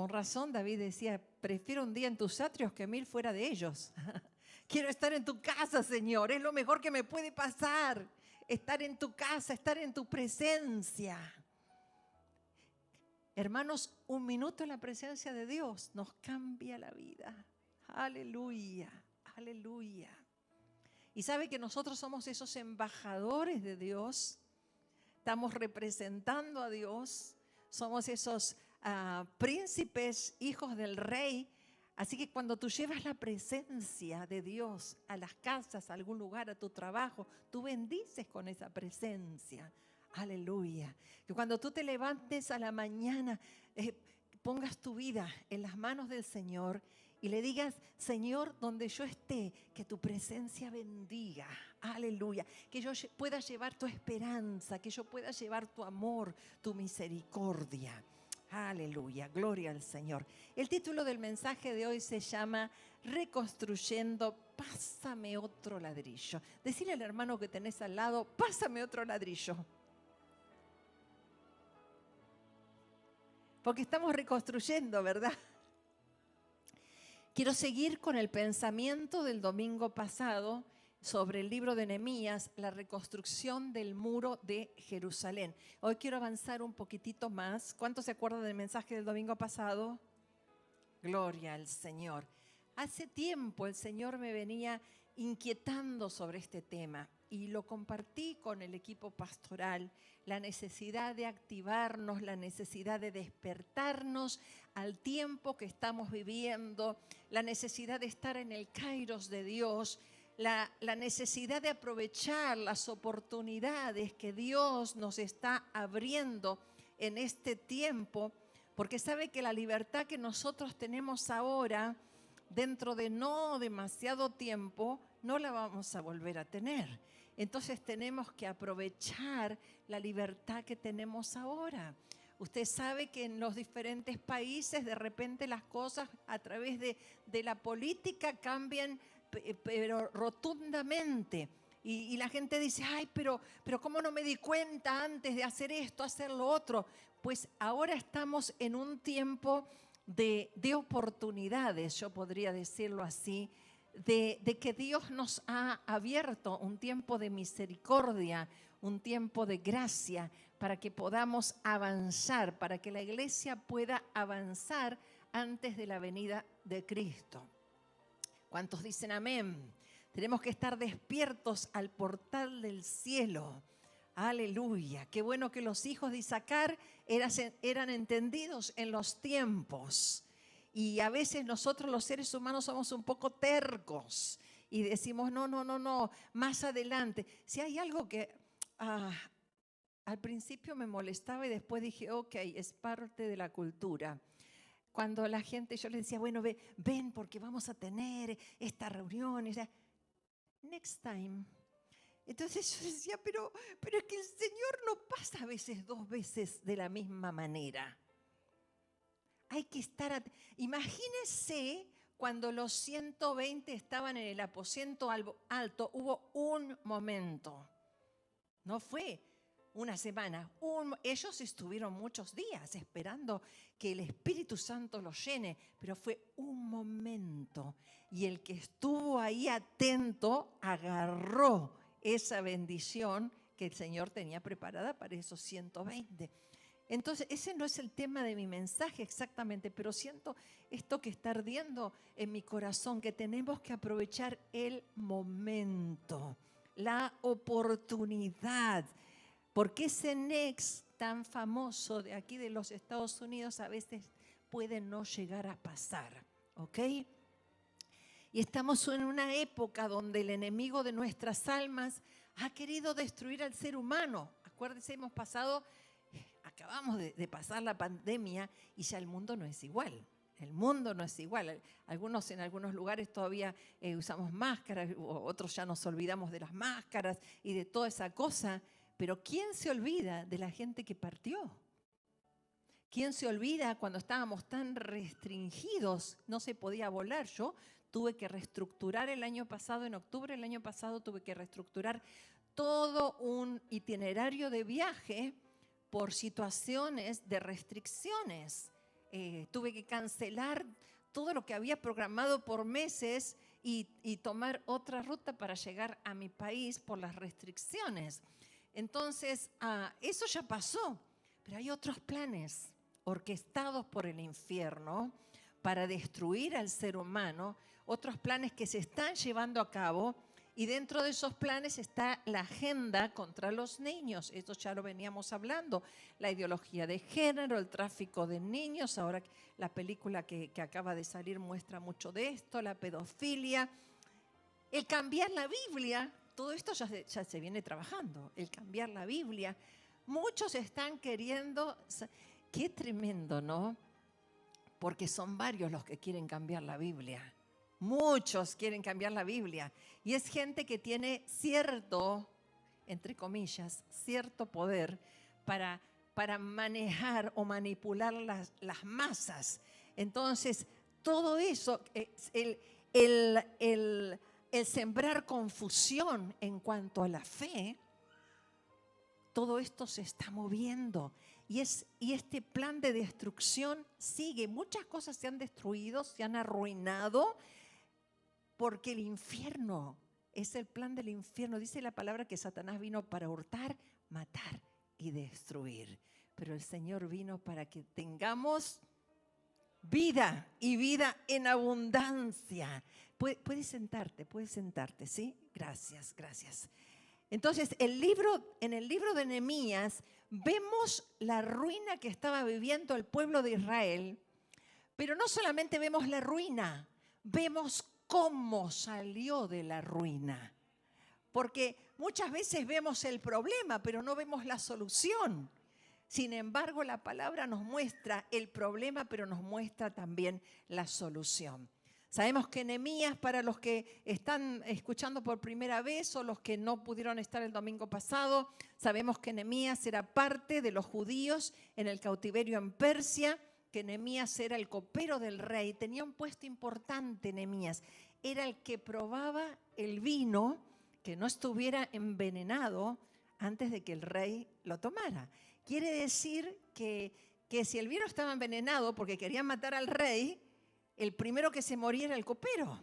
Con razón David decía, prefiero un día en tus atrios que 1000 fuera de ellos. Quiero estar en tu casa, Señor, es lo mejor que me puede pasar. Estar en tu casa, estar en tu presencia. Hermanos, un minuto en la presencia de Dios nos cambia la vida. Aleluya, aleluya. Y sabe que nosotros somos esos embajadores de Dios. Estamos representando a Dios. Somos esos príncipes, hijos del rey. Así que cuando tú llevas la presencia de Dios a las casas, a algún lugar, a tu trabajo, tú bendices con esa presencia. Aleluya. Que cuando tú te levantes a la mañana, pongas tu vida en las manos del Señor y le digas, Señor, donde yo esté, que tu presencia bendiga. Aleluya. Que yo pueda llevar tu esperanza, que yo pueda llevar tu amor, tu misericordia. Aleluya, gloria al Señor. El título del mensaje de hoy se llama Reconstruyendo, pásame otro ladrillo. Decile al hermano que tenés al lado, pásame otro ladrillo. Porque estamos reconstruyendo, ¿verdad? Quiero seguir con el pensamiento del domingo pasado sobre el libro de Nehemías, la reconstrucción del muro de Jerusalén. Hoy quiero avanzar un poquitito más. ¿Cuántos se acuerdan del mensaje del domingo pasado? Gloria al Señor. Hace tiempo el Señor me venía inquietando sobre este tema y lo compartí con el equipo pastoral, la necesidad de activarnos, la necesidad de despertarnos al tiempo que estamos viviendo, la necesidad de estar en el kairos de Dios, la necesidad de aprovechar las oportunidades que Dios nos está abriendo en este tiempo, porque sabe que la libertad que nosotros tenemos ahora, dentro de no demasiado tiempo, no la vamos a volver a tener. Entonces tenemos que aprovechar la libertad que tenemos ahora. Usted sabe que en los diferentes países de repente las cosas a través de la política cambian, pero rotundamente. Y la gente dice, ay, pero ¿cómo no me di cuenta antes de hacer esto, hacer lo otro? Pues ahora estamos en un tiempo de oportunidades, yo podría decirlo así, de que Dios nos ha abierto un tiempo de misericordia, un tiempo de gracia, para que podamos avanzar, para que la iglesia pueda avanzar antes de la venida de Cristo. ¿Cuántos dicen amén? Tenemos que estar despiertos al portal del cielo. Aleluya. Qué bueno que los hijos de Isaacar eran entendidos en los tiempos. Y a veces nosotros los seres humanos somos un poco tercos y decimos no, más adelante. Si hay algo que al principio me molestaba y después dije, ok, es parte de la cultura. Cuando la gente, yo les decía, bueno, ven porque vamos a tener esta reunión. Y next time. Entonces yo decía, pero es que el Señor no pasa a veces 2 veces de la misma manera. Hay que estar imagínense cuando los 120 estaban en el aposento alto, hubo un momento. No fue una semana. Ellos estuvieron muchos días esperando que el Espíritu Santo los llene, pero fue un momento. Y el que estuvo ahí atento agarró esa bendición que el Señor tenía preparada para esos 120. Entonces, ese no es el tema de mi mensaje exactamente, pero siento esto que está ardiendo en mi corazón, que tenemos que aprovechar el momento, la oportunidad, porque ese Next tan famoso de aquí de los Estados Unidos a veces puede no llegar a pasar, ¿ok? Y estamos en una época donde el enemigo de nuestras almas ha querido destruir al ser humano. Acuérdense, acabamos de pasar la pandemia y ya el mundo no es igual. El mundo no es igual. En algunos lugares todavía usamos máscaras, otros ya nos olvidamos de las máscaras y de toda esa cosa. Pero ¿quién se olvida de la gente que partió? ¿Quién se olvida cuando estábamos tan restringidos? No se podía volar. Yo tuve que reestructurar el año pasado, en octubre del año pasado, tuve que reestructurar todo un itinerario de viaje por situaciones de restricciones. tuve que cancelar todo lo que había programado por meses y tomar otra ruta para llegar a mi país por las restricciones. Entonces, eso ya pasó, pero hay otros planes orquestados por el infierno para destruir al ser humano, otros planes que se están llevando a cabo, y dentro de esos planes está la agenda contra los niños. Esto ya lo veníamos hablando, la ideología de género, el tráfico de niños. Ahora la película que acaba de salir muestra mucho de esto, la pedofilia, el cambiar la Biblia. Todo esto ya se viene trabajando, el cambiar la Biblia. Muchos están queriendo, qué tremendo, ¿no? Porque son varios los que quieren cambiar la Biblia. Muchos quieren cambiar la Biblia. Y es gente que tiene cierto, entre comillas, cierto poder para manejar o manipular las masas. Entonces, todo eso, el sembrar confusión en cuanto a la fe, todo esto se está moviendo. Y este plan de destrucción sigue. Muchas cosas se han destruido, se han arruinado, porque el infierno es el plan del infierno. Dice la palabra que Satanás vino para hurtar, matar y destruir. Pero el Señor vino para que tengamos vida y vida en abundancia. Puedes sentarte, ¿sí? Gracias, gracias. Entonces, en el libro de Nehemías vemos la ruina que estaba viviendo el pueblo de Israel, pero no solamente vemos la ruina, vemos cómo salió de la ruina. Porque muchas veces vemos el problema, pero no vemos la solución. Sin embargo, la palabra nos muestra el problema, pero nos muestra también la solución. Sabemos que Nehemías, para los que están escuchando por primera vez o los que no pudieron estar el domingo pasado, sabemos que Nehemías era parte de los judíos en el cautiverio en Persia, que Nehemías era el copero del rey. Tenía un puesto importante Nehemías. Era el que probaba el vino que no estuviera envenenado antes de que el rey lo tomara. Quiere decir que si el vino estaba envenenado porque querían matar al rey, el primero que se moría era el copero.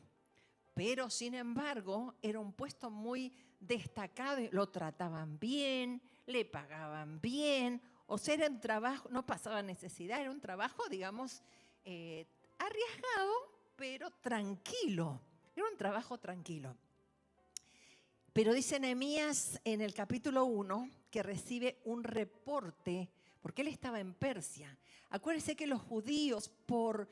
Pero, sin embargo, era un puesto muy destacado. Lo trataban bien, le pagaban bien. O sea, era un trabajo, no pasaba necesidad, era un trabajo, digamos, arriesgado, pero tranquilo. Era un trabajo tranquilo. Pero dice Nehemías en el capítulo 1 que recibe un reporte, porque él estaba en Persia. Acuérdense que los judíos, por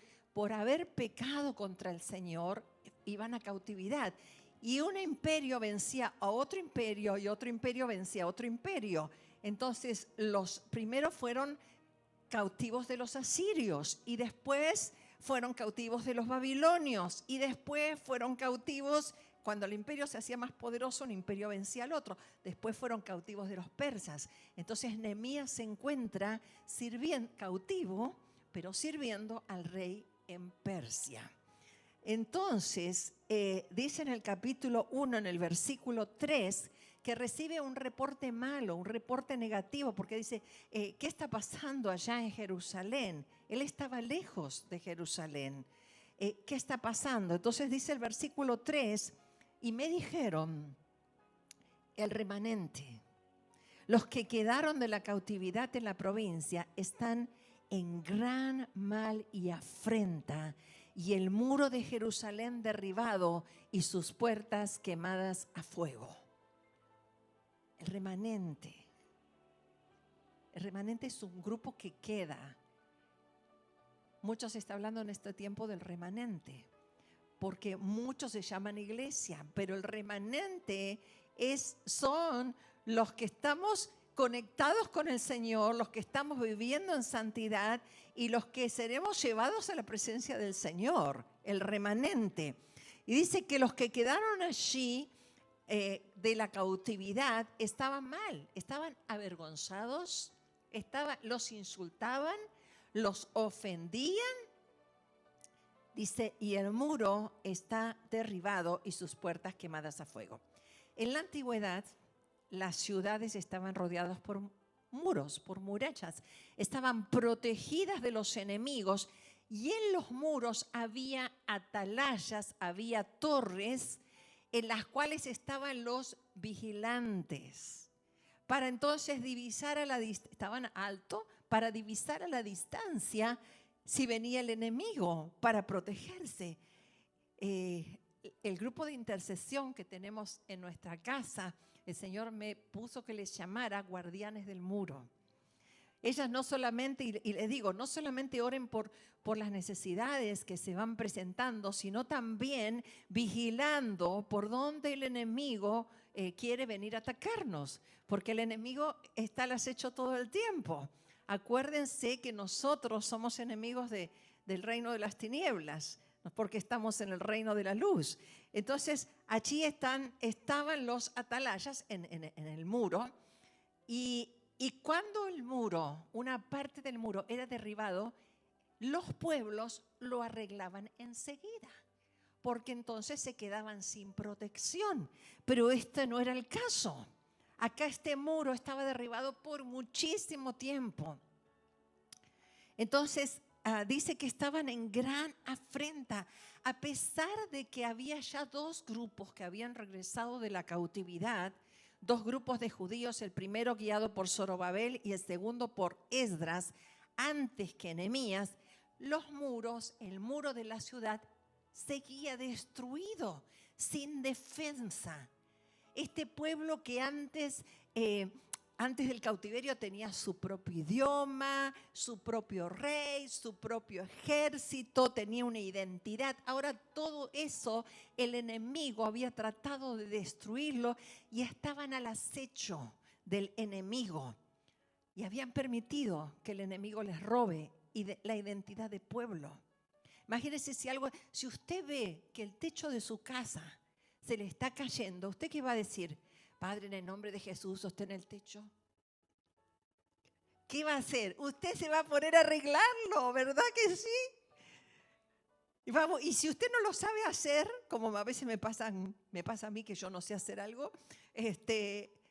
haber pecado contra el Señor, iban a cautividad. Y un imperio vencía a otro imperio y otro imperio vencía a otro imperio. Entonces, los primeros fueron cautivos de los asirios y después fueron cautivos de los babilonios y después fueron cautivos, cuando el imperio se hacía más poderoso, un imperio vencía al otro. Después fueron cautivos de los persas. Entonces, Nehemías se encuentra cautivo, pero sirviendo al rey en Persia. Entonces, dice en el capítulo 1, en el versículo 3, que recibe un reporte malo, un reporte negativo, porque dice, ¿qué está pasando allá en Jerusalén? Él estaba lejos de Jerusalén. ¿Qué está pasando? Entonces dice el versículo 3, y me dijeron, el remanente, los que quedaron de la cautividad en la provincia, están en gran mal y afrenta, y el muro de Jerusalén derribado y sus puertas quemadas a fuego. El remanente es un grupo que queda. Mucho se está hablando en este tiempo del remanente, porque muchos se llaman iglesia, pero el remanente son los que estamos conectados con el Señor, los que estamos viviendo en santidad y los que seremos llevados a la presencia del Señor, el remanente. Y dice que los que quedaron allí de la cautividad estaban mal, estaban avergonzados, los insultaban, los ofendían. Dice, y el muro está derribado y sus puertas quemadas a fuego. En la antigüedad, las ciudades estaban rodeadas por muros, por murallas. Estaban protegidas de los enemigos y en los muros había atalayas, había torres en las cuales estaban los vigilantes. Para entonces divisar estaban alto, para divisar a la distancia si venía el enemigo, para protegerse. El grupo de intercesión que tenemos en nuestra casa, el Señor me puso que les llamara guardianes del muro. Ellas no solamente, y les digo, no solamente oren por las necesidades que se van presentando, sino también vigilando por dónde el enemigo quiere venir a atacarnos, porque el enemigo está al acecho todo el tiempo. Acuérdense que nosotros somos enemigos del reino de las tinieblas, porque estamos en el reino de la luz. Entonces, allí estaban los atalayas en el muro, y cuando el muro, una parte del muro era derribado, los pueblos lo arreglaban enseguida, porque entonces se quedaban sin protección. Pero este no era el caso. Acá este muro estaba derribado por muchísimo tiempo. Entonces, dice que estaban en gran afrenta, a pesar de que había ya dos grupos que habían regresado de la cautividad, dos grupos de judíos, el primero guiado por Zorobabel y el segundo por Esdras, antes que Nehemías. Los muros, el muro de la ciudad, seguía destruido, sin defensa. Este pueblo que antes del cautiverio tenía su propio idioma, su propio rey, su propio ejército, tenía una identidad. Ahora todo eso el enemigo había tratado de destruirlo y estaban al acecho del enemigo. Y habían permitido que el enemigo les robe la identidad de pueblo. Imagínense si usted ve que el techo de su casa se le está cayendo, ¿usted qué va a decir? Padre, en el nombre de Jesús, sostén el techo. ¿Qué va a hacer? Usted se va a poner a arreglarlo, ¿verdad que sí? Y si usted no lo sabe hacer, como a veces me pasa a mí que yo no sé hacer algo,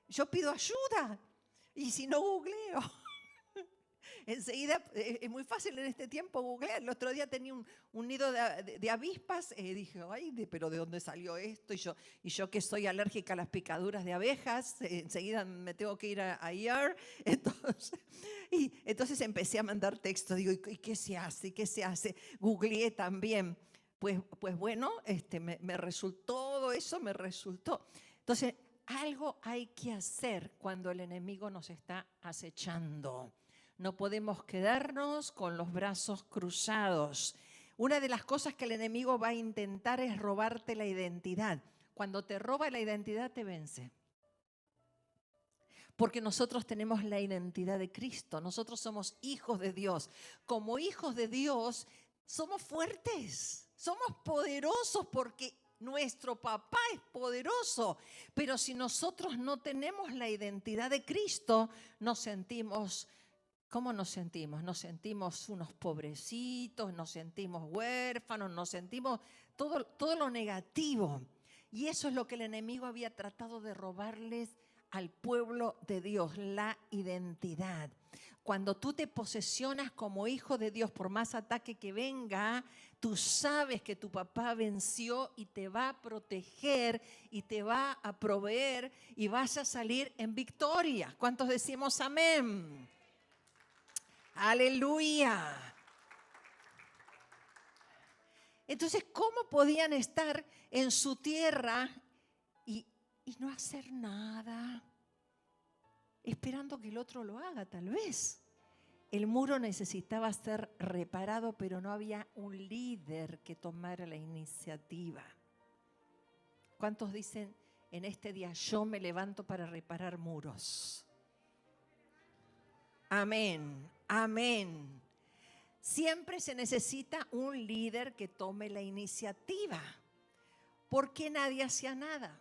yo pido ayuda. Y si no, googleo. Enseguida, es muy fácil en este tiempo googlear. El otro día tenía un nido de avispas. Dije, ay, pero ¿de dónde salió esto? Y yo que soy alérgica a las picaduras de abejas, enseguida me tengo que ir a ER. Entonces empecé a mandar texto. Digo, ¿y qué se hace? ¿Qué se hace? Googleé también. Pues bueno, me resultó, todo eso me resultó. Entonces, algo hay que hacer cuando el enemigo nos está acechando. No podemos quedarnos con los brazos cruzados. Una de las cosas que el enemigo va a intentar es robarte la identidad. Cuando te roba la identidad, te vence. Porque nosotros tenemos la identidad de Cristo. Nosotros somos hijos de Dios. Como hijos de Dios, somos fuertes. Somos poderosos porque nuestro papá es poderoso. Pero si nosotros no tenemos la identidad de Cristo, nos sentimos... ¿Cómo nos sentimos? Nos sentimos unos pobrecitos, nos sentimos huérfanos, nos sentimos todo lo negativo. Y eso es lo que el enemigo había tratado de robarles al pueblo de Dios, la identidad. Cuando tú te posesionas como hijo de Dios, por más ataque que venga, tú sabes que tu papá venció y te va a proteger y te va a proveer y vas a salir en victoria. ¿Cuántos decimos amén? ¡Aleluya! Entonces, ¿cómo podían estar en su tierra y no hacer nada? Esperando que el otro lo haga, tal vez. El muro necesitaba ser reparado, pero no había un líder que tomara la iniciativa. ¿Cuántos dicen en este día, yo me levanto para reparar muros? Amén, amén. Siempre se necesita un líder que tome la iniciativa. ¿Por qué nadie hacía nada?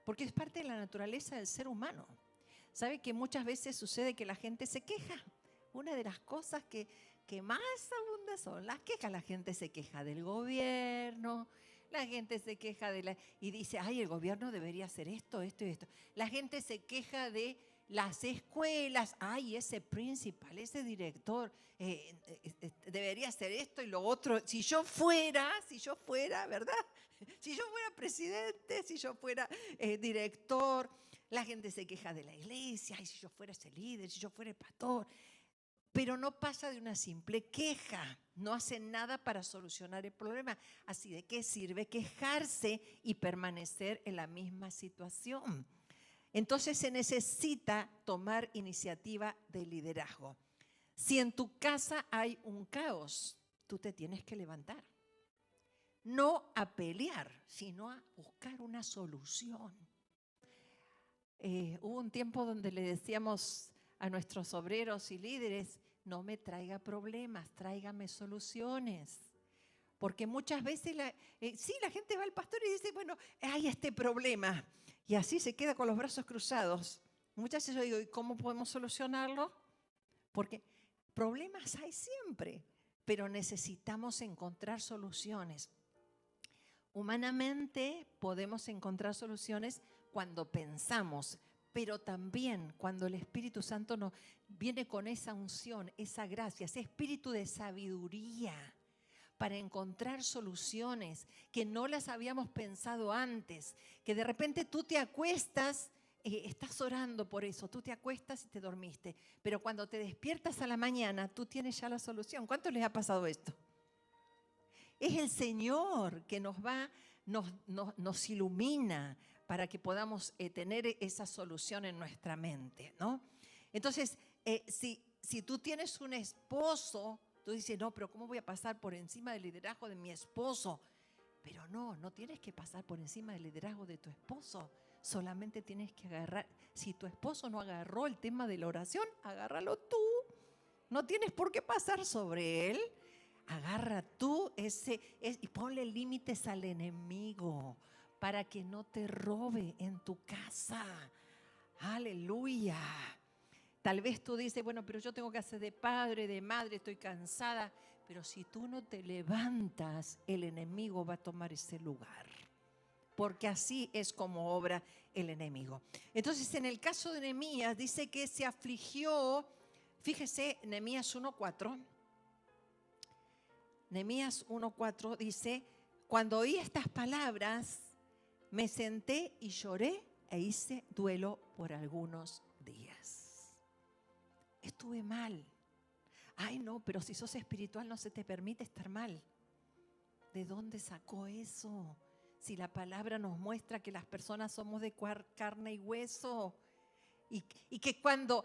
Porque es parte de la naturaleza del ser humano. ¿Sabe que muchas veces sucede que la gente se queja? Una de las cosas que más abunda son las quejas. La gente se queja del gobierno, la gente se queja y dice, ay, el gobierno debería hacer esto, esto y esto. La gente se queja de las escuelas, ay, ese principal, ese director, debería hacer esto y lo otro. Si yo fuera, ¿verdad? Si yo fuera presidente, si yo fuera director, la gente se queja de la iglesia, ay, si yo fuera ese líder, si yo fuera el pastor. Pero no pasa de una simple queja, no hacen nada para solucionar el problema. Así de qué sirve quejarse y permanecer en la misma situación. Entonces se necesita tomar iniciativa de liderazgo. Si en tu casa hay un caos, tú te tienes que levantar. No a pelear, sino a buscar una solución. Hubo un tiempo donde le decíamos a nuestros obreros y líderes, no me traiga problemas, tráigame soluciones. Porque muchas veces la gente va al pastor y dice, bueno, hay este problema. Y así se queda con los brazos cruzados. Muchas veces yo digo, ¿y cómo podemos solucionarlo? Porque problemas hay siempre, pero necesitamos encontrar soluciones. Humanamente podemos encontrar soluciones cuando pensamos, pero también cuando el Espíritu Santo nos viene con esa unción, esa gracia, ese espíritu de sabiduría para encontrar soluciones que no las habíamos pensado antes, que de repente tú te acuestas, estás orando por eso, tú te acuestas y te dormiste, pero cuando te despiertas a la mañana, tú tienes ya la solución. ¿Cuánto les ha pasado esto? Es el Señor que nos ilumina para que podamos tener esa solución en nuestra mente, ¿no? Entonces, si tú tienes un esposo, tú dices, no, pero ¿cómo voy a pasar por encima del liderazgo de mi esposo? Pero no tienes que pasar por encima del liderazgo de tu esposo. Solamente tienes que agarrar. Si tu esposo no agarró el tema de la oración, agárralo tú. No tienes por qué pasar sobre él. Agarra tú y ponle límites al enemigo para que no te robe en tu casa. Aleluya. Tal vez tú dices, bueno, pero yo tengo que hacer de padre, de madre, estoy cansada. Pero si tú no te levantas, el enemigo va a tomar ese lugar. Porque así es como obra el enemigo. Entonces, en el caso de Nehemías, dice que se afligió. Fíjese, Nehemías 1:4. Nehemías 1:4 dice, cuando oí estas palabras, me senté y lloré e hice duelo por algunos días. Estuve mal. Ay, no, pero si sos espiritual no se te permite estar mal. ¿De dónde sacó eso? Si la palabra nos muestra que las personas somos de carne y hueso. Y que cuando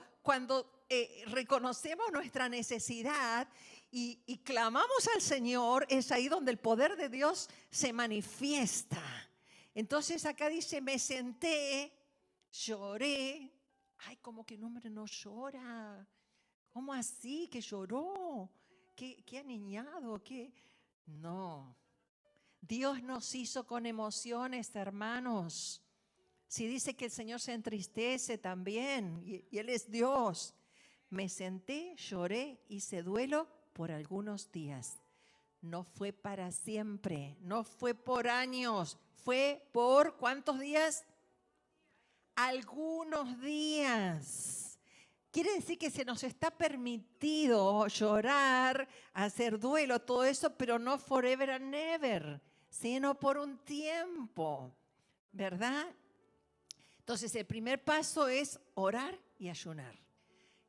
reconocemos nuestra necesidad y clamamos al Señor, es ahí donde el poder de Dios se manifiesta. Entonces acá dice, me senté, lloré. Ay, como que un hombre no llora. ¿Cómo así? ¿Que lloró? ¿Qué aniñado? ¿Qué? No. Dios nos hizo con emociones, hermanos. Si dice que el Señor se entristece también, y Él es Dios. Me senté, lloré, hice duelo por algunos días. No fue para siempre, no fue por años, fue por ¿cuántos días? Algunos días. Quiere decir que se nos está permitido llorar, hacer duelo, todo eso, pero no forever and ever, sino por un tiempo, ¿verdad? Entonces, el primer paso es orar y ayunar.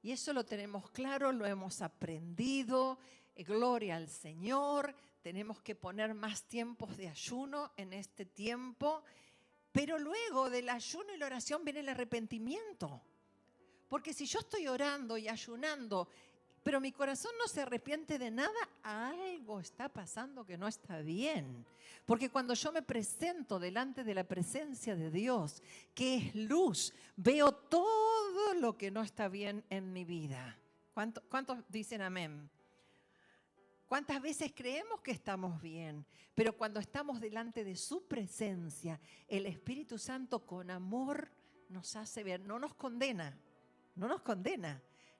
Y eso lo tenemos claro, lo hemos aprendido. Gloria al Señor. Tenemos que poner más tiempos de ayuno en este tiempo. Pero luego del ayuno y la oración viene el arrepentimiento. Porque si yo estoy orando y ayunando, pero mi corazón no se arrepiente de nada, algo está pasando que no está bien. Porque cuando yo me presento delante de la presencia de Dios, que es luz, veo todo lo que no está bien en mi vida. ¿Cuántos dicen amén? ¿Cuántas veces creemos que estamos bien? Pero cuando estamos delante de su presencia, el Espíritu Santo con amor nos hace ver, no nos condena,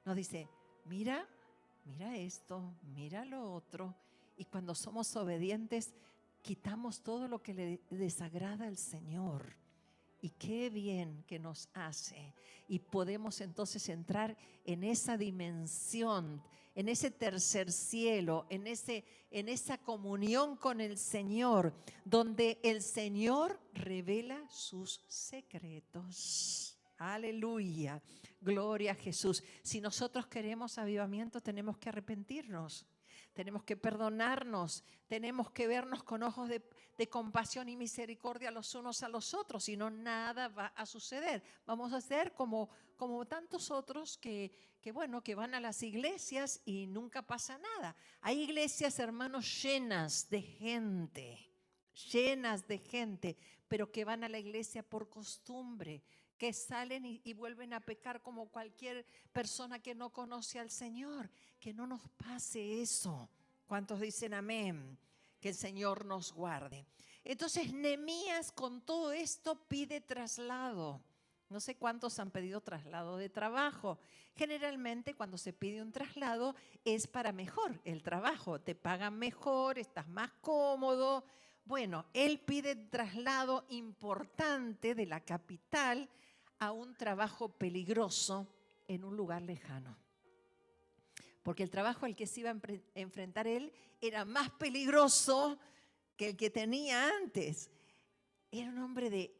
nos dice, mira esto, mira lo otro. Y cuando somos obedientes, quitamos todo lo que le desagrada al Señor Y qué bien que nos hace. Y podemos entonces entrar en esa dimensión, en ese tercer cielo, en esa comunión con el Señor, donde el Señor revela sus secretos. Aleluya, gloria a Jesús. Si nosotros queremos avivamiento, tenemos que arrepentirnos. Tenemos que perdonarnos, tenemos que vernos con ojos de compasión y misericordia los unos a los otros, si no, nada va a suceder. Vamos a ser como tantos otros que van a las iglesias y nunca pasa nada. Hay iglesias, hermanos, llenas de gente, pero que van a la iglesia por costumbre, que salen y vuelven a pecar como cualquier persona que no conoce al Señor. Que no nos pase eso. ¿Cuántos dicen amén? Que el Señor nos guarde. Entonces Nehemías con todo esto pide traslado. No sé cuántos han pedido traslado de trabajo. Generalmente cuando se pide un traslado es para mejor el trabajo. Te pagan mejor, estás más cómodo. Bueno, él pide traslado importante de la capital a un trabajo peligroso en un lugar lejano. Porque el trabajo al que se iba a enfrentar él era más peligroso que el que tenía antes. Era un hombre de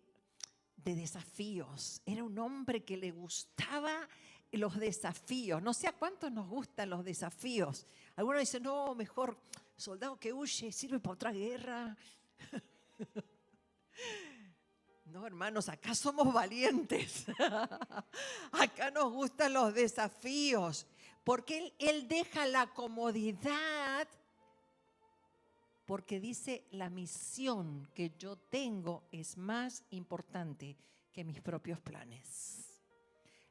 desafíos, era un hombre que le gustaba los desafíos. No sé a cuántos nos gustan los desafíos. Algunos dicen, no, mejor soldado que huye, sirve para otra guerra. No, hermanos, acá somos valientes. Acá nos gustan los desafíos. Porque él deja la comodidad, porque dice, la misión que yo tengo es más importante que mis propios planes.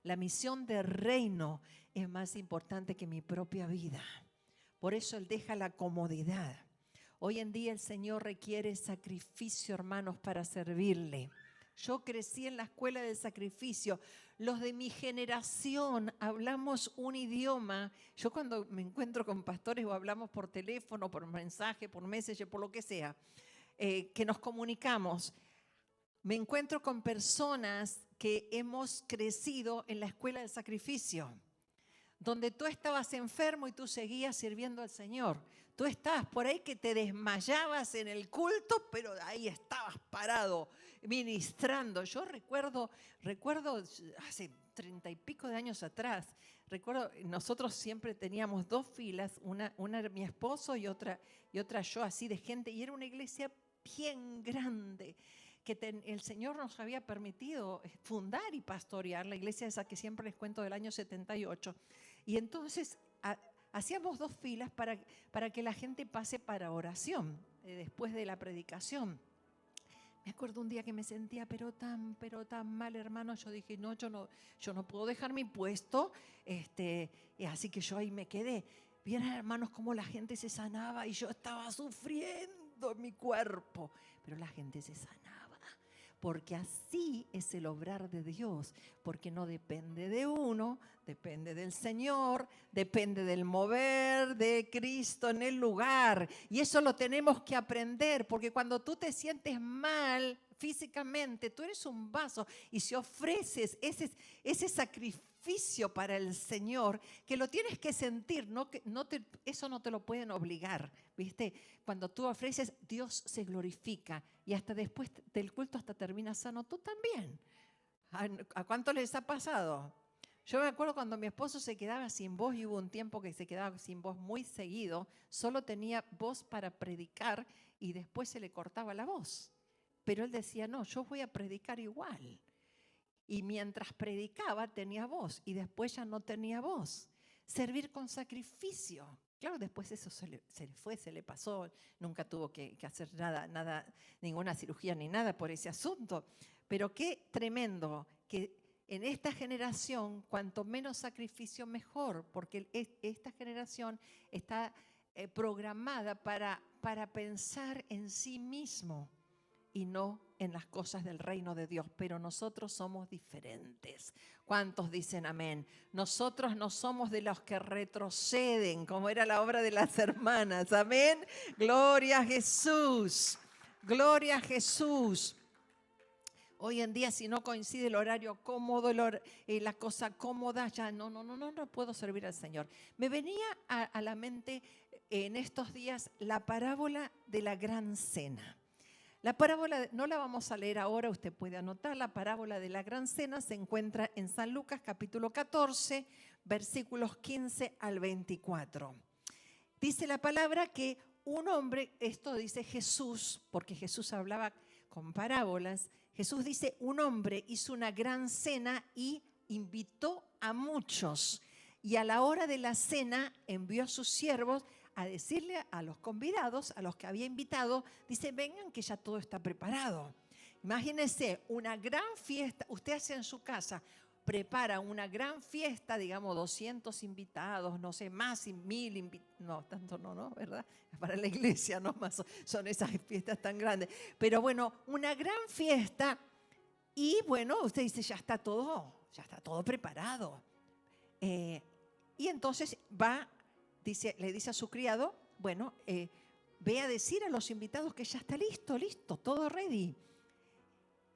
La misión del reino es más importante que mi propia vida. Por eso él deja la comodidad. Hoy en día el Señor requiere sacrificio, hermanos, para servirle. Yo crecí en la escuela del sacrificio. Los de mi generación hablamos un idioma. Yo cuando me encuentro con pastores o hablamos por teléfono, por mensaje, por messenger, por lo que sea, que nos comunicamos, me encuentro con personas que hemos crecido en la escuela del sacrificio, donde tú estabas enfermo y tú seguías sirviendo al Señor. Tú estabas por ahí que te desmayabas en el culto, pero ahí estabas parado, ministrando. Yo recuerdo hace 30 y pico de años atrás, nosotros siempre teníamos 2 filas, una era mi esposo y otra yo, así de gente, y era una iglesia bien grande, que el Señor nos había permitido fundar y pastorear, la iglesia esa que siempre les cuento del año 78. Y entonces hacíamos 2 filas para que la gente pase para oración después de la predicación. Me acuerdo un día que me sentía pero tan mal, hermano. Yo dije, no, yo no puedo dejar mi puesto, así que yo ahí me quedé. Vieron, hermanos, cómo la gente se sanaba y yo estaba sufriendo en mi cuerpo, pero la gente se sanaba. Porque así es el obrar de Dios, porque no depende de uno, depende del Señor, depende del mover de Cristo en el lugar. Y eso lo tenemos que aprender, porque cuando tú te sientes mal físicamente, tú eres un vaso, y si ofreces ese sacrificio para el Señor, que lo tienes que sentir, eso no te lo pueden obligar, ¿viste? Cuando tú ofreces, Dios se glorifica, y hasta después del culto hasta termina sano tú también. ¿A cuánto les ha pasado? Yo me acuerdo cuando mi esposo se quedaba sin voz, y hubo un tiempo que se quedaba sin voz muy seguido, solo tenía voz para predicar y después se le cortaba la voz. Pero él decía, no, yo voy a predicar igual. Y mientras predicaba tenía voz y después ya no tenía voz. Servir con sacrificio. Claro, después eso se le pasó, nunca tuvo que hacer nada, ninguna cirugía ni nada por ese asunto. Pero qué tremendo que en esta generación, cuanto menos sacrificio, mejor, porque esta generación está programada para pensar en sí mismo y no en las cosas del reino de Dios. Pero nosotros somos diferentes. ¿Cuántos dicen amén? Nosotros no somos de los que retroceden, como era la obra de las hermanas. Amén. Gloria a Jesús. Gloria a Jesús. Hoy en día, si no coincide el horario cómodo, la cosa cómoda, ya no puedo servir al Señor. Me venía a la mente en estos días la parábola de la gran cena. La parábola, no la vamos a leer ahora, usted puede anotar. La parábola de la gran cena se encuentra en San Lucas capítulo 14, versículos 15 al 24. Dice la palabra que un hombre, esto dice Jesús, porque Jesús hablaba con parábolas. Jesús dice, un hombre hizo una gran cena y invitó a muchos. Y a la hora de la cena envió a sus siervos a decirle a los convidados, a los que había invitado, dice, vengan que ya todo está preparado. Imagínense una gran fiesta, usted hace en su casa, prepara una gran fiesta, digamos 200 invitados, no sé, más, 1000 invitados, no, tanto no, ¿verdad? Para la iglesia no más, son esas fiestas tan grandes. Pero bueno, una gran fiesta y bueno, usted dice, ya está todo preparado. Y entonces le dice a su criado, bueno, ve a decir a los invitados que ya está listo, todo ready.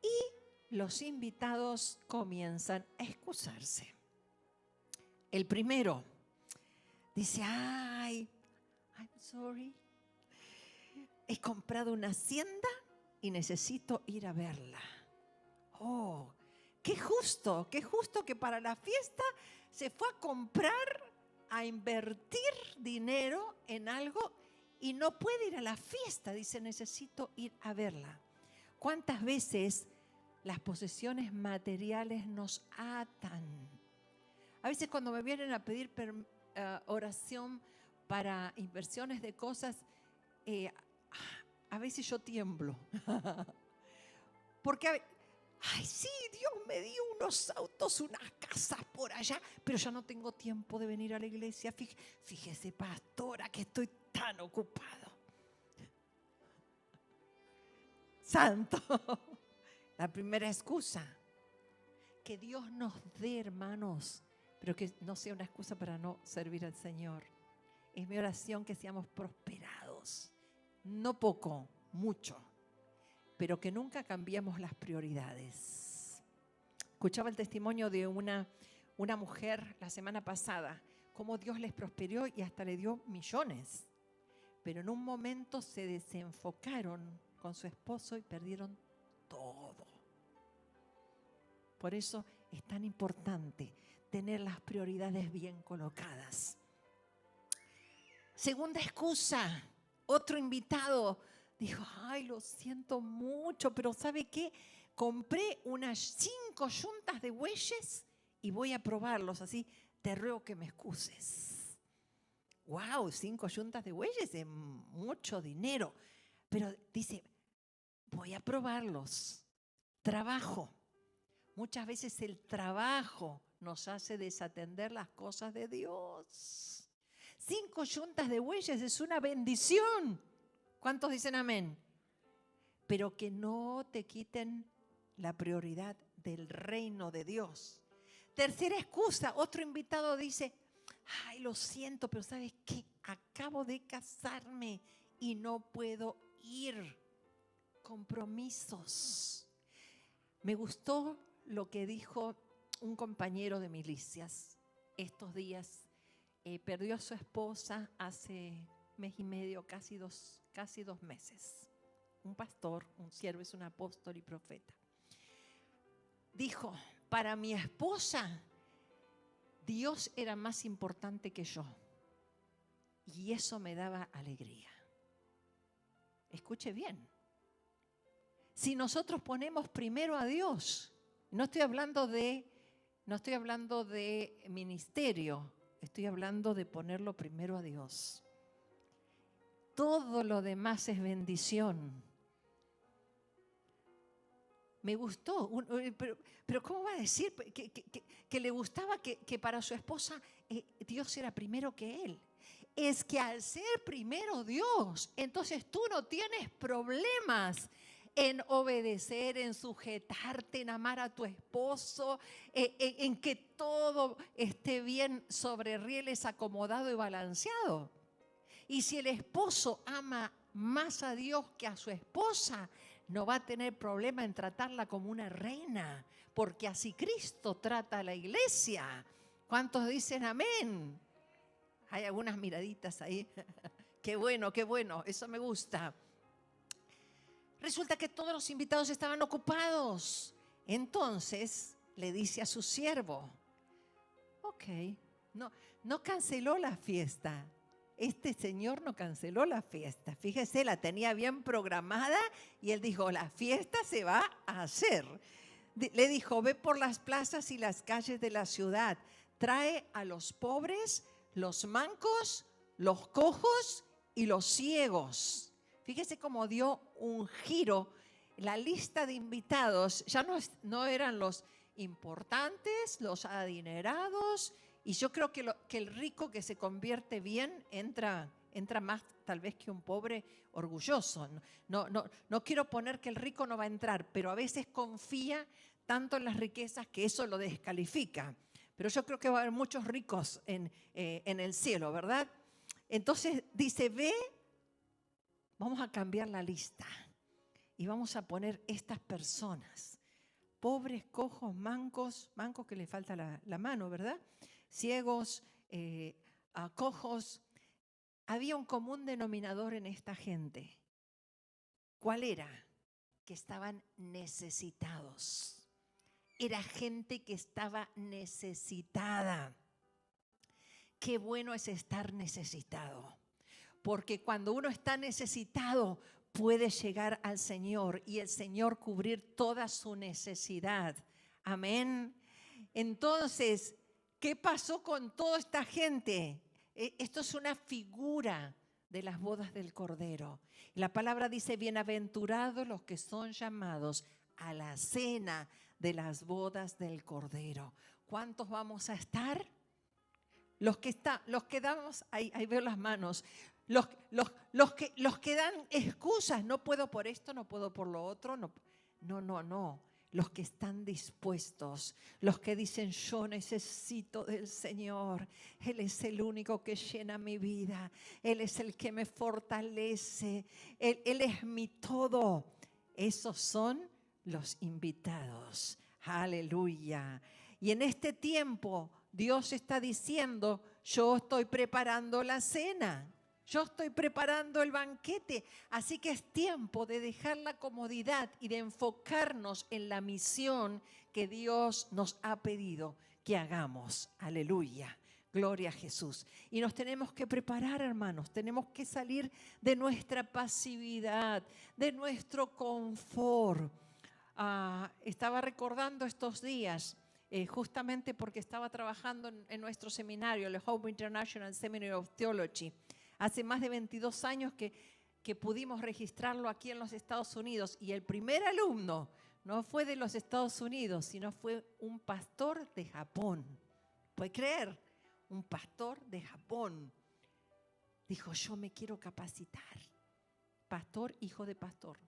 Y los invitados comienzan a excusarse. El primero dice, I'm sorry, he comprado una hacienda y necesito ir a verla. Oh, qué justo que para la fiesta se fue a comprar, a invertir dinero en algo y no puede ir a la fiesta. Dice, necesito ir a verla. ¿Cuántas veces las posesiones materiales nos atan? A veces cuando me vienen a pedir oración para inversiones de cosas, a veces yo tiemblo. Porque sí, Dios me dio unos autos, unas casas por allá, pero ya no tengo tiempo de venir a la iglesia. Fíjese, pastora, que estoy tan ocupado. Santo. La primera excusa. Que Dios nos dé, hermanos, pero que no sea una excusa para no servir al Señor. Es mi oración que seamos prosperados. No poco, mucho. Pero que nunca cambiemos las prioridades. Escuchaba el testimonio de una mujer la semana pasada, cómo Dios les prosperó y hasta le dio millones. Pero en un momento se desenfocaron con su esposo y perdieron todo. Por eso es tan importante tener las prioridades bien colocadas. Segunda excusa, otro invitado dijo, lo siento mucho, pero ¿sabe qué? Compré unas 5 yuntas de bueyes y voy a probarlos, así te ruego que me excuses. ¡Wow! 5 yuntas de bueyes es mucho dinero. Pero dice, voy a probarlos. Trabajo. Muchas veces el trabajo nos hace desatender las cosas de Dios. 5 yuntas de bueyes es una bendición. ¿Cuántos dicen amén? Pero que no te quiten la prioridad del reino de Dios. Tercera excusa, otro invitado dice, lo siento, pero ¿sabes qué? Acabo de casarme y no puedo ir. Compromisos. Me gustó lo que dijo un compañero de milicias estos días. Perdió a su esposa hace mes y medio, casi dos meses. Un pastor, un siervo, es un apóstol y profeta. Dijo, para mi esposa, Dios era más importante que yo. Y eso me daba alegría. Escuche bien. Si nosotros ponemos primero a Dios, no estoy hablando de ministerio, estoy hablando de ponerlo primero a Dios. Todo lo demás es bendición. Me gustó, pero ¿cómo va a decir que le gustaba que para su esposa Dios era primero que él? Es que al ser primero Dios, entonces tú no tienes problemas en obedecer, en sujetarte, en amar a tu esposo, en que todo esté bien sobre rieles, acomodado y balanceado. Y si el esposo ama más a Dios que a su esposa, no va a tener problema en tratarla como una reina, porque así Cristo trata a la iglesia. ¿Cuántos dicen amén? Hay algunas miraditas ahí. Qué bueno, eso me gusta. Resulta que todos los invitados estaban ocupados. Entonces le dice a su siervo, ok, no canceló la fiesta. Este señor no canceló la fiesta. Fíjese, la tenía bien programada y él dijo, la fiesta se va a hacer. Le dijo, ve por las plazas y las calles de la ciudad. Trae a los pobres, los mancos, los cojos y los ciegos. Fíjese cómo dio un giro. La lista de invitados ya no eran los importantes, los adinerados. Y yo creo que el rico que se convierte bien entra más tal vez que un pobre orgulloso. No quiero poner que el rico no va a entrar, pero a veces confía tanto en las riquezas que eso lo descalifica. Pero yo creo que va a haber muchos ricos en el cielo, ¿verdad? Entonces dice, ve, vamos a cambiar la lista y vamos a poner estas personas. Pobres, cojos, mancos que le falta la mano, ¿verdad? Ciegos, cojos. Había un común denominador en esta gente. ¿Cuál era? Que estaban necesitados. Era gente que estaba necesitada. Qué bueno es estar necesitado, porque cuando uno está necesitado puede llegar al Señor y el Señor cubrir toda su necesidad. Amén. Entonces, ¿qué pasó con toda esta gente? Esto es una figura de las bodas del Cordero. La palabra dice, bienaventurados los que son llamados a la cena de las bodas del Cordero. ¿Cuántos vamos a estar? Los que damos, ahí veo las manos, los que dan excusas, no puedo por esto, no puedo por lo otro, no. Los que están dispuestos, los que dicen yo necesito del Señor, Él es el único que llena mi vida, Él es el que me fortalece, Él es mi todo. Esos son los invitados. Aleluya. Y en este tiempo Dios está diciendo, yo estoy preparando la cena. Yo estoy preparando el banquete, así que es tiempo de dejar la comodidad y de enfocarnos en la misión que Dios nos ha pedido que hagamos. Aleluya, gloria a Jesús. Y nos tenemos que preparar, hermanos, tenemos que salir de nuestra pasividad, de nuestro confort. Estaba recordando estos días, justamente porque estaba trabajando en nuestro seminario, el Hope International Seminary of Theology. Hace más de 22 años que pudimos registrarlo aquí en los Estados Unidos. Y el primer alumno no fue de los Estados Unidos, sino fue un pastor de Japón. ¿Puede creer? Un pastor de Japón. Dijo, yo me quiero capacitar. Pastor, hijo de pastor.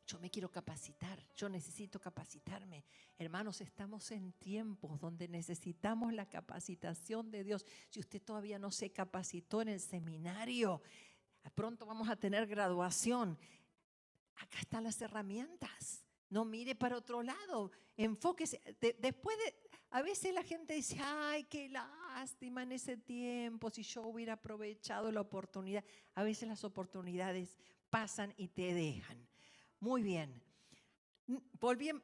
Yo me quiero capacitar, yo necesito capacitarme. Hermanos, estamos en tiempos donde necesitamos la capacitación de Dios. Si usted todavía no se capacitó en el seminario, pronto vamos a tener graduación. Acá están las herramientas. No mire para otro lado, enfóquese. A veces la gente dice, ay, qué lástima en ese tiempo, si yo hubiera aprovechado la oportunidad. A veces las oportunidades pasan y te dejan. Muy bien,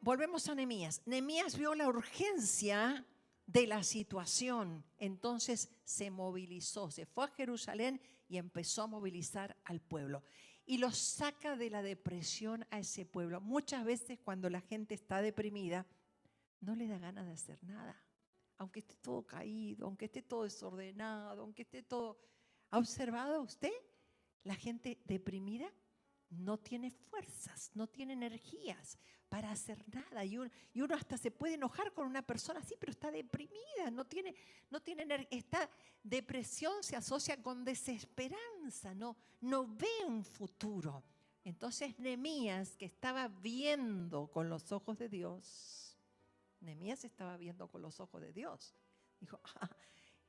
volvemos a Nehemías. Nehemías vio la urgencia de la situación, entonces se movilizó, se fue a Jerusalén y empezó a movilizar al pueblo. Y lo saca de la depresión a ese pueblo. Muchas veces cuando la gente está deprimida, no le da ganas de hacer nada. Aunque esté todo caído, aunque esté todo desordenado, aunque esté todo... ¿Ha observado usted? La gente deprimida no tiene fuerzas, no tiene energías para hacer nada. Y uno hasta se puede enojar con una persona así, pero está deprimida, no tiene energía. Esta depresión se asocia con desesperanza, no ve un futuro. Entonces Nehemías, que estaba viendo con los ojos de Dios, Nehemías estaba viendo con los ojos de Dios. Dijo,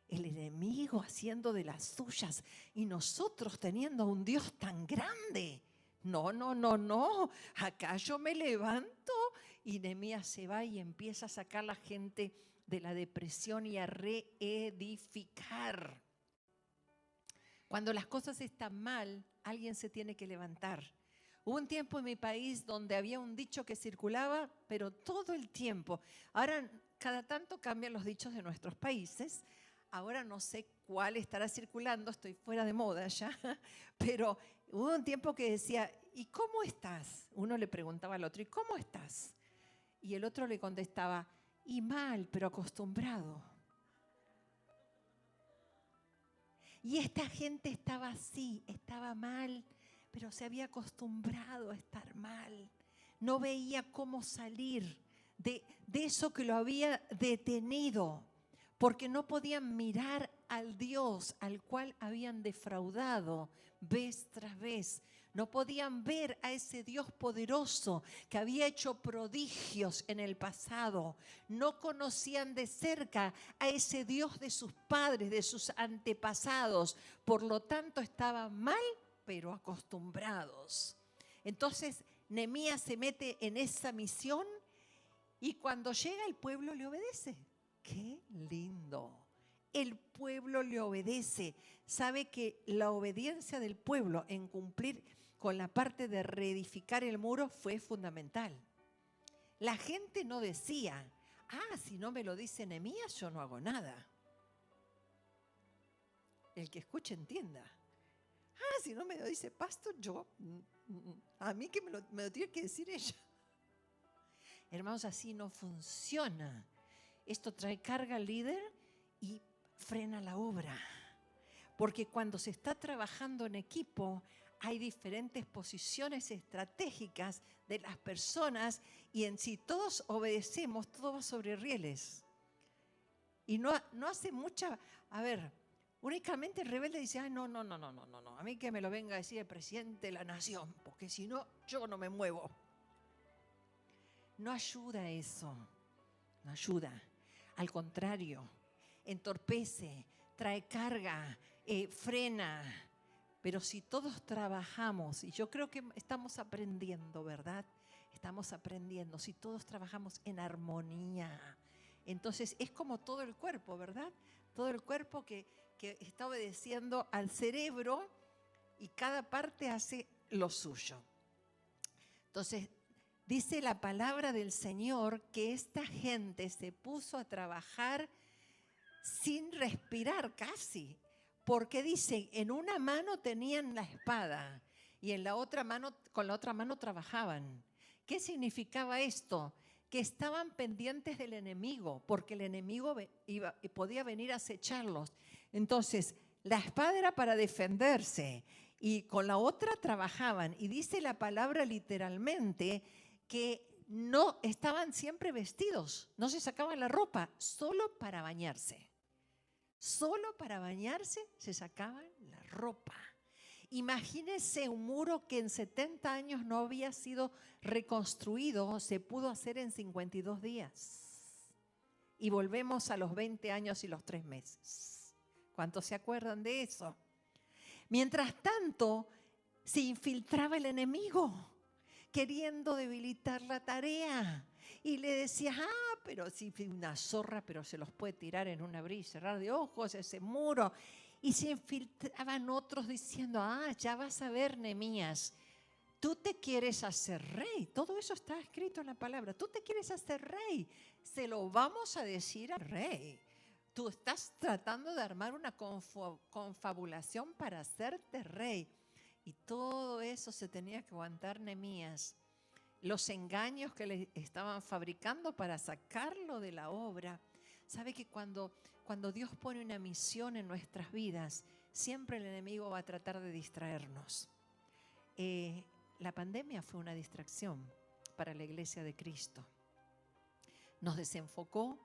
el enemigo haciendo de las suyas y nosotros teniendo un Dios tan grande. no, no, no, no, acá yo me levanto. Y Nehemías se va y empieza a sacar a la gente de la depresión y a reedificar. Cuando las cosas están mal, alguien se tiene que levantar. Hubo un tiempo en mi país donde había un dicho que circulaba, pero todo el tiempo. Ahora, cada tanto cambian los dichos de nuestros países. Ahora no sé cuál estará circulando, estoy fuera de moda ya, pero hubo un tiempo que decía, ¿y cómo estás? Uno le preguntaba al otro, ¿y cómo estás? Y el otro le contestaba, y mal, pero acostumbrado. Y esta gente estaba así, estaba mal, pero se había acostumbrado a estar mal. No veía cómo salir de eso que lo había detenido, porque no podían mirar al Dios al cual habían defraudado vez tras vez. No podían ver a ese Dios poderoso que había hecho prodigios en el pasado. No conocían de cerca a ese Dios de sus padres, de sus antepasados. Por lo tanto, estaban mal, pero acostumbrados. Entonces, Nehemías se mete en esa misión y cuando llega el pueblo le obedece. ¡Qué lindo! El pueblo le obedece. Sabe que la obediencia del pueblo en cumplir con la parte de reedificar el muro fue fundamental. La gente no decía, si no me lo dice Nehemías, yo no hago nada. El que escuche entienda. Si no me lo dice pastor, a mí que me lo tiene que decir ella. Hermanos, así no funciona. Esto trae carga al líder y frena la obra. Porque cuando se está trabajando en equipo, hay diferentes posiciones estratégicas de las personas y si todos obedecemos, todo va sobre rieles. Y no hace mucha, únicamente el rebelde dice, no, a mí que me lo venga a decir el presidente de la nación, porque si no, yo no me muevo. No ayuda eso, no ayuda. Al contrario, entorpece, trae carga, frena. Pero si todos trabajamos, y yo creo que estamos aprendiendo, ¿verdad? Estamos aprendiendo, si todos trabajamos en armonía. Entonces es como todo el cuerpo, ¿verdad? Todo el cuerpo que está obedeciendo al cerebro y cada parte hace lo suyo. Entonces, dice la palabra del Señor que esta gente se puso a trabajar sin respirar casi, porque dice, en una mano tenían la espada y en la otra mano, con la otra mano trabajaban. ¿Qué significaba esto? Que estaban pendientes del enemigo, porque el enemigo podía venir a acecharlos. Entonces, la espada era para defenderse y con la otra trabajaban. Y dice la palabra literalmente que no estaban siempre vestidos, no se sacaban la ropa, solo para bañarse. Solo para bañarse se sacaban la ropa. Imagínense un muro que en 70 años no había sido reconstruido, se pudo hacer en 52 días. Y volvemos a los 20 años y los 3 meses. ¿Cuántos se acuerdan de eso? Mientras tanto, se infiltraba el enemigo, queriendo debilitar la tarea. Y le decía, pero si una zorra, pero se los puede tirar en un abrir y cerrar de ojos, ese muro. Y se infiltraban otros diciendo, ya vas a ver, Nehemías, tú te quieres hacer rey. Todo eso está escrito en la palabra. Tú te quieres hacer rey. Se lo vamos a decir al rey. Tú estás tratando de armar una confabulación para hacerte rey. Y todo eso se tenía que aguantar Nehemías. Los engaños que le estaban fabricando para sacarlo de la obra. ¿Sabe que cuando Dios pone una misión en nuestras vidas, siempre el enemigo va a tratar de distraernos? La pandemia fue una distracción para la Iglesia de Cristo. Nos desenfocó,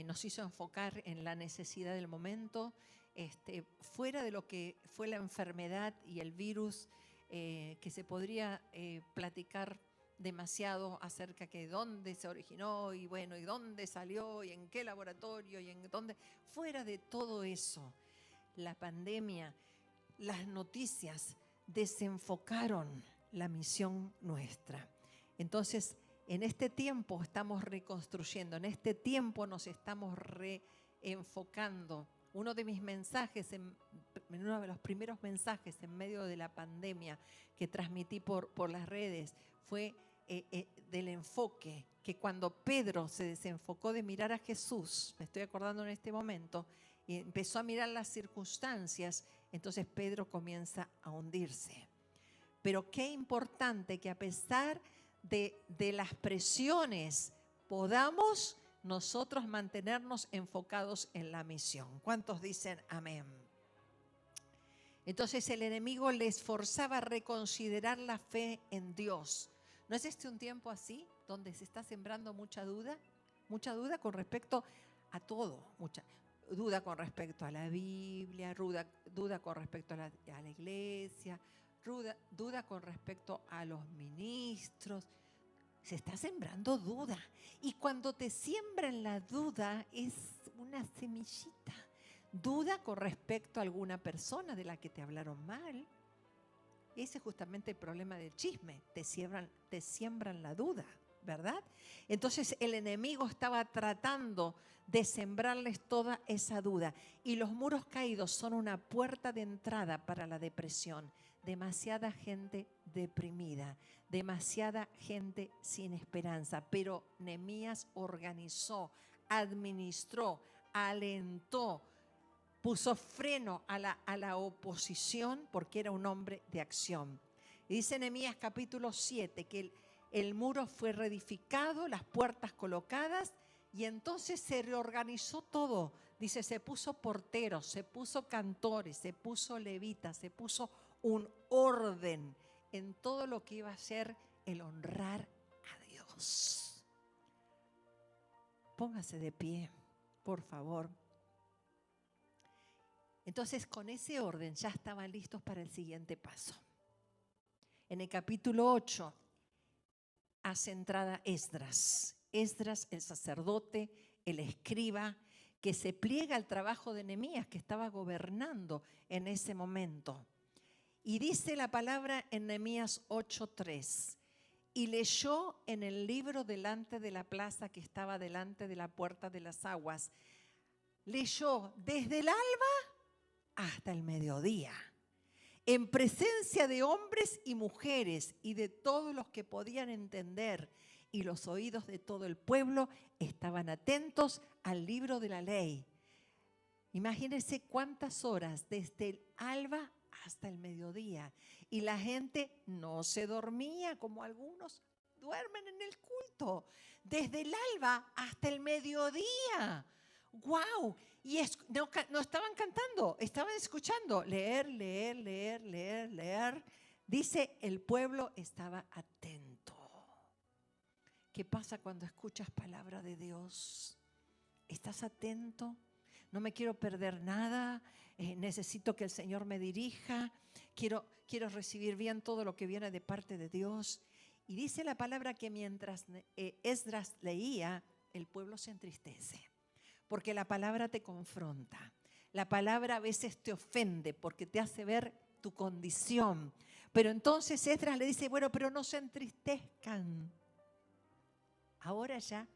nos hizo enfocar en la necesidad del momento, fuera de lo que fue la enfermedad y el virus, que se podría platicar demasiado acerca de dónde se originó y bueno, y dónde salió y en qué laboratorio y en dónde. Fuera de todo eso, la pandemia, las noticias desenfocaron la misión nuestra. Entonces, en este tiempo estamos reconstruyendo, en este tiempo nos estamos reenfocando. Uno de mis mensajes, uno de los primeros mensajes en medio de la pandemia que transmití por las redes fue del enfoque, que cuando Pedro se desenfocó de mirar a Jesús, me estoy acordando en este momento, y empezó a mirar las circunstancias, entonces Pedro comienza a hundirse. Pero qué importante que a pesar de las presiones podamos nosotros mantenernos enfocados en la misión. ¿Cuántos dicen amén? Entonces el enemigo les forzaba a reconsiderar la fe en Dios. ¿No es este un tiempo así, donde se está sembrando mucha duda? Mucha duda con respecto a todo, mucha duda con respecto a la Biblia, duda con respecto a la iglesia, duda con respecto a los ministros. Se está sembrando duda. Y cuando te siembran la duda es una semillita. Duda con respecto a alguna persona de la que te hablaron mal. Ese es justamente el problema del chisme. Te siembran la duda, ¿verdad? Entonces el enemigo estaba tratando de sembrarles toda esa duda. Y los muros caídos son una puerta de entrada para la depresión. Demasiada gente deprimida, demasiada gente sin esperanza. Pero Nehemías organizó, administró, alentó, puso freno a la oposición porque era un hombre de acción. Y dice Nehemías capítulo 7 que el muro fue reedificado, las puertas colocadas y entonces se reorganizó todo. Dice, se puso porteros, se puso cantores, se puso levitas, se puso un orden en todo lo que iba a ser el honrar a Dios. Póngase de pie, por favor. Entonces, con ese orden ya estaban listos para el siguiente paso. En el capítulo 8 hace entrada Esdras. Esdras, el sacerdote, el escriba, que se pliega al trabajo de Nehemías, que estaba gobernando en ese momento. Y dice la palabra en Nehemías 8:3. Y leyó en el libro delante de la plaza que estaba delante de la puerta de las aguas. Leyó desde el alba hasta el mediodía, en presencia de hombres y mujeres y de todos los que podían entender, y los oídos de todo el pueblo estaban atentos al libro de la ley. Imagínense cuántas horas, desde el alba hasta el mediodía, y la gente no se dormía como algunos duermen en el culto, desde el alba hasta el mediodía. ¡Wow! Y no estaban cantando, estaban escuchando. Leer. Dice, el pueblo estaba atento. ¿Qué pasa cuando escuchas palabra de Dios? ¿Estás atento? No me quiero perder nada. Necesito que el Señor me dirija. Quiero recibir bien todo lo que viene de parte de Dios. Y dice la palabra que mientras Esdras leía, el pueblo se entristece. Porque la palabra te confronta. La palabra a veces te ofende porque te hace ver tu condición. Pero entonces Esdras le dice, bueno, pero no se entristezcan. Ahora ya,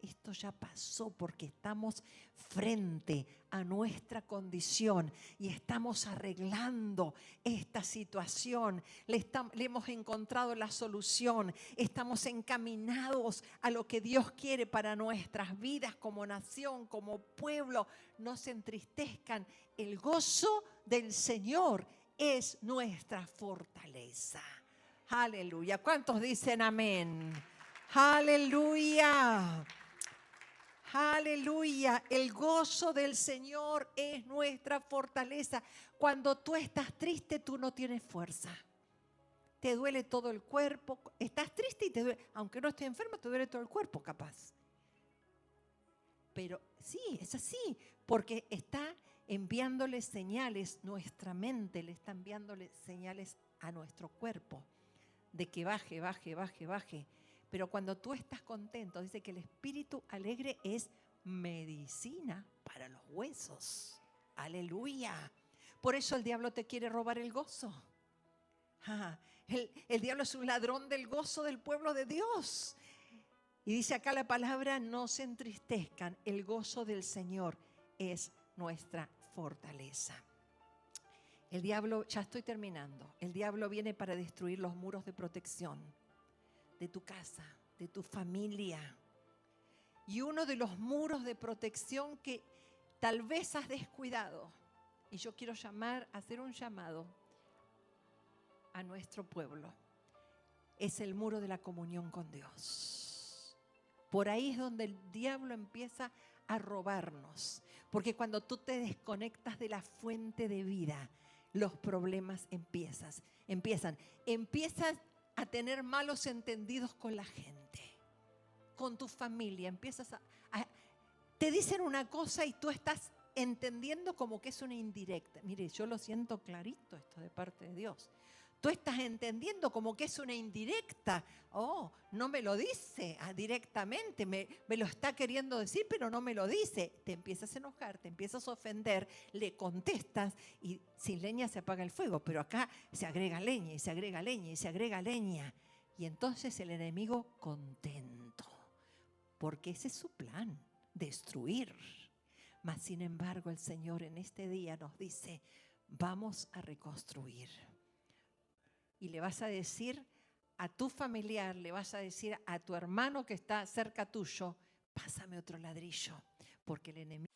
esto ya pasó porque estamos frente a nuestra condición y estamos arreglando esta situación. Le hemos encontrado la solución. Estamos encaminados a lo que Dios quiere para nuestras vidas como nación, como pueblo. No se entristezcan. El gozo del Señor es nuestra fortaleza. Aleluya. ¿Cuántos dicen amén? Aleluya. Aleluya, el gozo del Señor es nuestra fortaleza. Cuando tú estás triste, tú no tienes fuerza. Te duele todo el cuerpo. Estás triste y te duele, aunque no estés enfermo, te duele todo el cuerpo capaz. Pero sí, es así, porque está enviándole señales, nuestra mente le está enviándole señales a nuestro cuerpo de que baje. Pero cuando tú estás contento, dice que el espíritu alegre es medicina para los huesos. Aleluya. Por eso el diablo te quiere robar el gozo. El diablo es un ladrón del gozo del pueblo de Dios. Y dice acá la palabra, no se entristezcan, el gozo del Señor es nuestra fortaleza. El diablo, ya estoy terminando, el diablo viene para destruir los muros de protección de tu casa, de tu familia. Y uno de los muros de protección que tal vez has descuidado, y yo quiero hacer un llamado a nuestro pueblo, es el muro de la comunión con Dios. Por ahí es donde el diablo empieza a robarnos, porque cuando tú te desconectas de la fuente de vida, los problemas empiezas a tener malos entendidos con la gente, con tu familia, te dicen una cosa y tú estás entendiendo como que es una indirecta. Mire, yo lo siento clarito esto de parte de Dios. Tú estás entendiendo como que es una indirecta. Oh, no me lo dice directamente, me lo está queriendo decir, pero no me lo dice. Te empiezas a enojar, te empiezas a ofender, le contestas y sin leña se apaga el fuego. Pero acá se agrega leña y se agrega leña y se agrega leña. Y entonces el enemigo contento, porque ese es su plan, destruir. Mas sin embargo el Señor en este día nos dice, vamos a reconstruir. Y le vas a decir a tu familiar, le vas a decir a tu hermano que está cerca tuyo, pásame otro ladrillo, porque el enemigo...